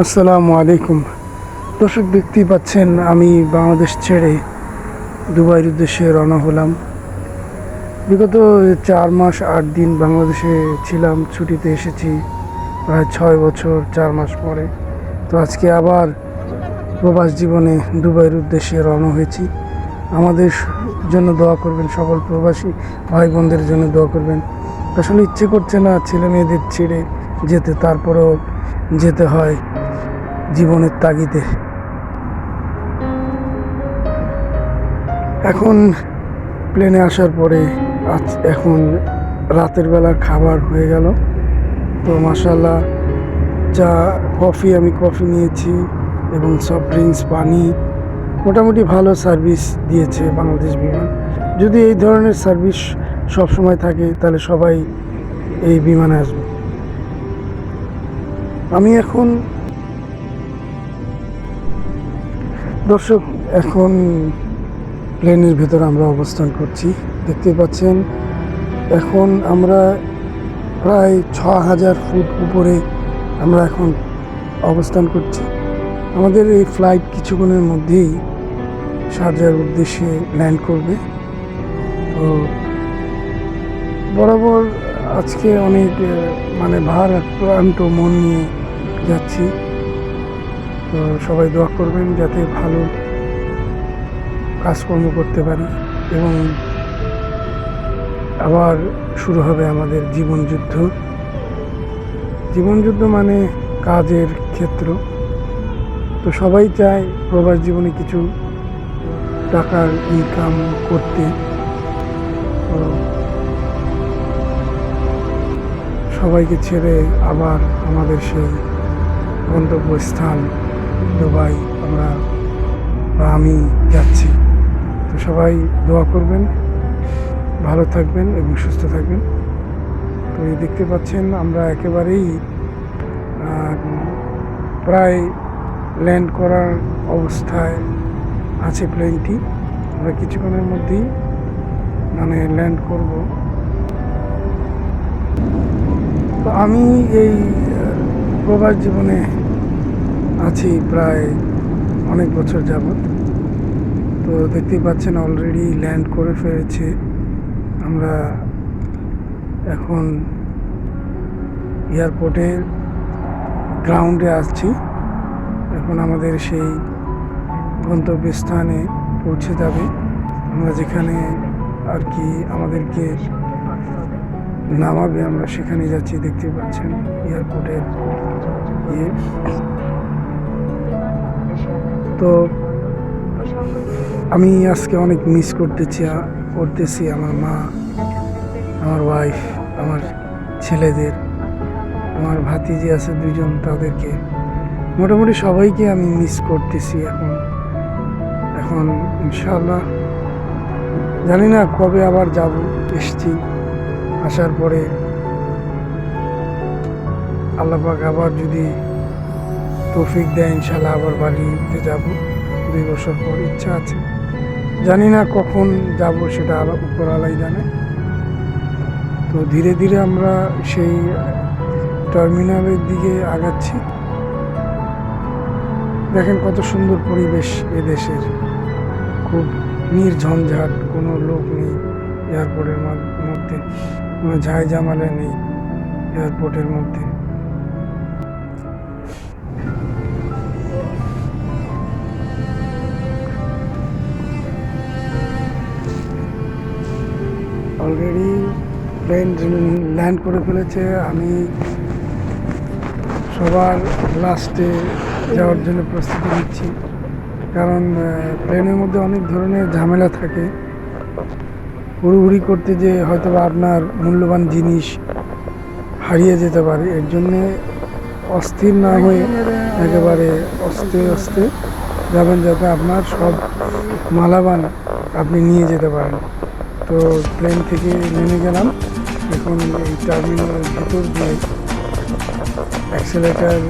আসসালামু আলাইকুম। দর্শক, দেখতেই পাচ্ছেন আমি বাংলাদেশ ছেড়ে দুবাইয়ের উদ্দেশ্যে রওনা হলাম। বিগত 4 মাস 8 দিন বাংলাদেশে ছিলাম, ছুটিতে এসেছি প্রায় 6 বছর 4 মাস পরে। তো আজকে আবার প্রবাস জীবনে দুবাইয়ের উদ্দেশ্যে রওনা হয়েছি। আমাদের জন্য দোয়া করবেন, সকল প্রবাসী ভাই বোনদের জন্য দোয়া করবেন। আসলে ইচ্ছে করছে না ছেলে মেয়েদের ছেড়ে যেতে, তারপরেও যেতে হয় জীবনের তাগিদে। এখন প্লেনে আসার পরে এখন রাতের বেলার খাবার হয়ে গেল। তো মাশাআল্লাহ, আমি কফি নিয়েছি এবং সফট ড্রিঙ্কস, পানি, মোটামুটি ভালো সার্ভিস দিয়েছে বাংলাদেশ বিমান। যদি এই ধরনের সার্ভিস সব সময় থাকে তাহলে সবাই এই বিমানে আসবে। আমি এখন দর্শক এখন প্লেনের ভেতরে আমরা অবস্থান করছি, দেখতে পাচ্ছেন। এখন আমরা প্রায় 6000 ফুট উপরে আমরা এখন অবস্থান করছি। আমাদের এই ফ্লাইট কিছুক্ষণের মধ্যেই শারজার উদ্দেশ্যে ল্যান্ড করবে। তো বরাবর আজকে অনেক ক্লান্ত মন নিয়ে যাচ্ছি। তো সবাই দোয়া করবেন যাতে ভালো কাজকর্ম করতে পারি এবং আবার শুরু হবে আমাদের জীবনযুদ্ধ মানে কাজের ক্ষেত্র। তো সবাই চায় প্রবাস জীবনে কিছু টাকার ইনকাম করতে। তো সবাইকে ছেড়ে আবার আমাদের সেই গন্তব্যস্থান দুবাই আমি যাচ্ছি। তো সবাই দোয়া করবেন, ভালো থাকবেন এবং সুস্থ থাকবেন। তো এই দেখতে পাচ্ছেন আমরা একেবারেই প্রায় ল্যান্ড করার অবস্থায় আছে প্লেনটি। আমরা কিছুক্ষণের মধ্যেই ল্যান্ড করব। তো আমি এই প্রবাস জীবনে আছি প্রায় অনেক বছর যাবৎ। তো দেখতেই পাচ্ছেন অলরেডি ল্যান্ড করে ফেলেছে। আমরা এখন এয়ারপোর্টের গ্রাউন্ডে আসছি। এখন আমাদের সেই গন্তব্যস্থানে পৌঁছে যাবে। আমরা যেখানে আর কি আমাদেরকে নামাবে, আমরা সেখানে যাচ্ছি। দেখতে পাচ্ছেন এয়ারপোর্টের তো আমি আজকে অনেক মিস করতেছি আমার মা, আমার ওয়াইফ, আমার ছেলেদের, আমার ভাতিজি আছে 2জন, তাদেরকে মোটামুটি সবাইকে আমি মিস করতেছি। এখন ইনশাআল্লাহ জানি না কবে আবার যাব। আসার পরে আল্লাহ পাক আবার যদি তৌফিক দেয় ইনশাআল্লাহ আবার বাড়িতে যাব। 2 বছর পর ইচ্ছা আছে, জানি না কখন যাব, সেটা উপরওয়ালাই জানে। তো ধীরে ধীরে আমরা সেই টার্মিনালের দিকে আগাচ্ছি। দেখেন কত সুন্দর পরিবেশ এদেশের, খুব নির্ঝঞ্ঝাট, কোনো লোক নেই এয়ারপোর্টের মধ্যে, কোনো ঝামেলা নেই এয়ারপোর্টের মধ্যে। অলরেডি প্লেন ল্যান্ড করে ফেলেছে। আমি সবার লাস্টে যাওয়ার জন্য প্রস্তুতি নিচ্ছি, কারণ প্লেনের মধ্যে অনেক ধরনের ঝামেলা থাকে। হুড়োহুড়ি করতে যে হয়তো আপনার মূল্যবান জিনিস হারিয়ে যেতে পারে, এর জন্যে অস্থির না হয়ে একেবারে আস্তে যাবেন, যাতে আপনার সব মালাবান আপনি নিয়ে যেতে পারেন। তো প্লেন থেকে নেমে গেলাম। এখন এই টার্মিনালের ভিতর দিয়ে অ্যাক্সেলেটার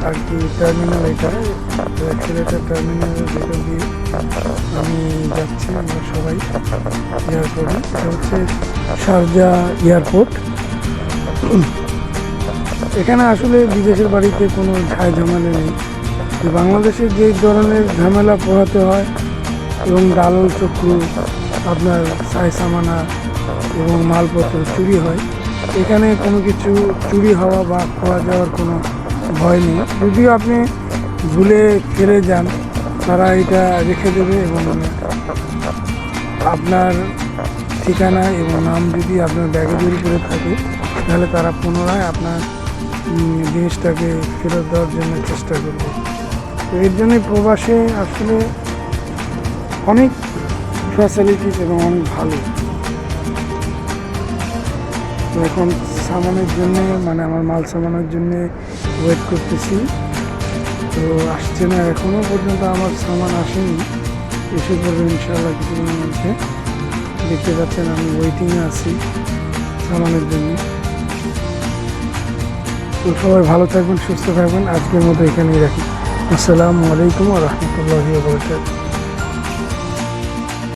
আর কি টার্মিনাল, অ্যাক্সেলেটার টার্মিনালের ভিতর দিয়ে আমি যাচ্ছি। আমরা সবাই এয়ারপোর্টে, এটা হচ্ছে শারজা এয়ারপোর্ট। এখানে আসলে বিদেশের বাড়িতে কোনো ঝামেলা নেই। তো বাংলাদেশে যে ধরনের ঝামেলা পোহাতে হয় এবং দালাল চক্র, আপনার সাই সামানা এবং মালপত্র চুরি হয়, এখানে কোনো কিছু চুরি হওয়া বা খোয়া যাওয়ার কোনো ভয় নেই। যদিও আপনি ভুলে ফিরে যান, তারা এটা রেখে দেবে এবং আপনার ঠিকানা এবং নাম যদি আপনার ব্যাগে তৈরি করে থাকে, তাহলে তারা পুনরায় আপনার জিনিসটাকে ফেরত দেওয়ার জন্য চেষ্টা করবে। তো এর জন্যই প্রবাসে আসলে অনেক ফ্যাসিলিটিস এবং অনেক ভালো। তো এখন সামানের জন্যে, মানে আমার মাল সামানের জন্যে ওয়েট করতেছি। তো আসছে না, এখনও পর্যন্ত আমার সামান আসেনি, এসে পড়বে ইনশাআল্লাহ কিছুদিনের মধ্যে। দেখতে পাচ্ছেন আমি ওয়েটিংয়ে আছি সামানের জন্য। তো সবাই ভালো থাকবেন, সুস্থ থাকবেন। আজকের মতো এখানেই রাখি। আসসালামু আলাইকুম ওয়া রাহমাতুল্লাহি ওয়া বারাকাতুহু।